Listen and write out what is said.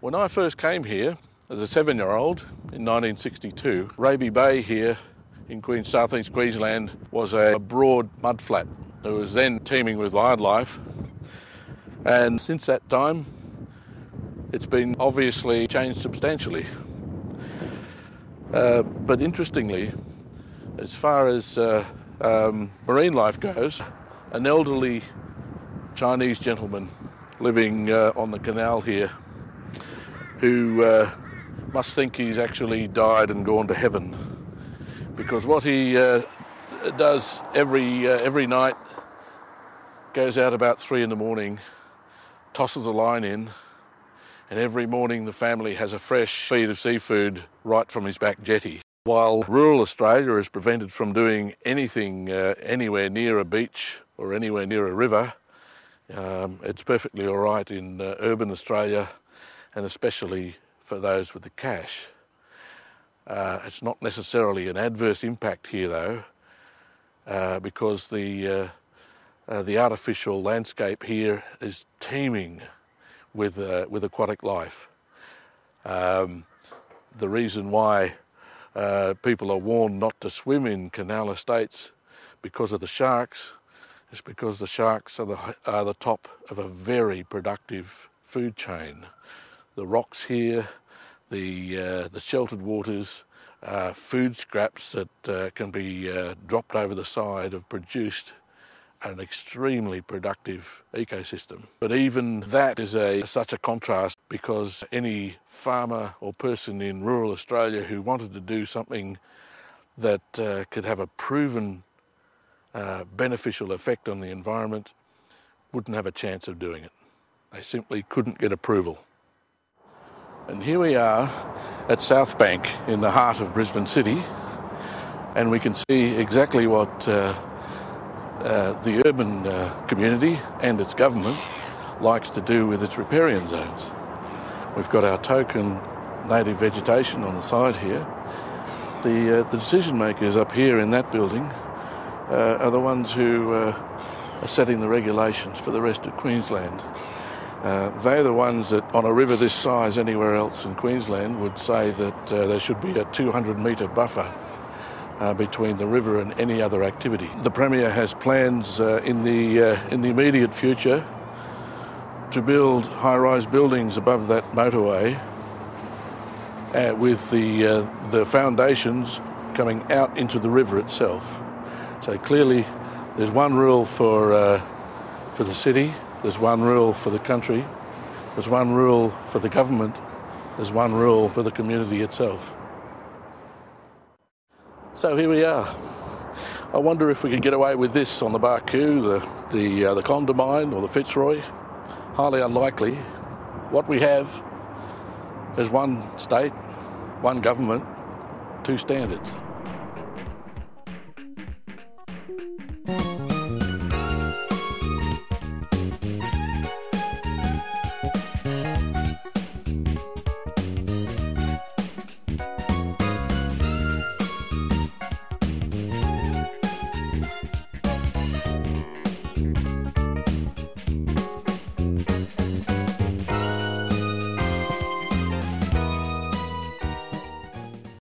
When I first came here as a 7-year-old in 1962, Raby Bay here in southeast Queensland was a broad mudflat. It was then teeming with wildlife, and since that time it's been obviously changed substantially. But interestingly, as far as marine life goes, an elderly Chinese gentleman living on the canal here who must think he's actually died and gone to heaven, because what he does every night, goes out about 3 a.m, tosses a line in, and every morning the family has a fresh feed of seafood right from his back jetty. While rural Australia is prevented from doing anything anywhere near a beach or anywhere near a river, it's perfectly all right in urban Australia, and especially for those with the cash. It's not necessarily an adverse impact here though, because the artificial landscape here is teeming with aquatic life. The reason why people are warned not to swim in canal estates because of the sharks is because the sharks are the top of a very productive food chain. The rocks here, the sheltered waters, food scraps that can be dropped over the side have produced an extremely productive ecosystem. But even that is such a contrast, because any farmer or person in rural Australia who wanted to do something that could have a proven beneficial effect on the environment wouldn't have a chance of doing it. They simply couldn't get approval. And here we are at South Bank in the heart of Brisbane City, and we can see exactly what the urban community and its government likes to do with its riparian zones. We've got our token native vegetation on the side here. The decision makers up here in that building are the ones who are setting the regulations for the rest of Queensland. They're the ones that, on a river this size anywhere else in Queensland, would say that there should be a 200-metre buffer between the river and any other activity. The Premier has plans in the immediate future to build high-rise buildings above that motorway, with the foundations coming out into the river itself. So clearly, there's one rule for the city, there's one rule for the country, there's one rule for the government, there's one rule for the community itself. So here we are. I wonder if we could get away with this on the Barcoo, the Condamine or the Fitzroy. Highly unlikely. What we have is one state, one government, two standards.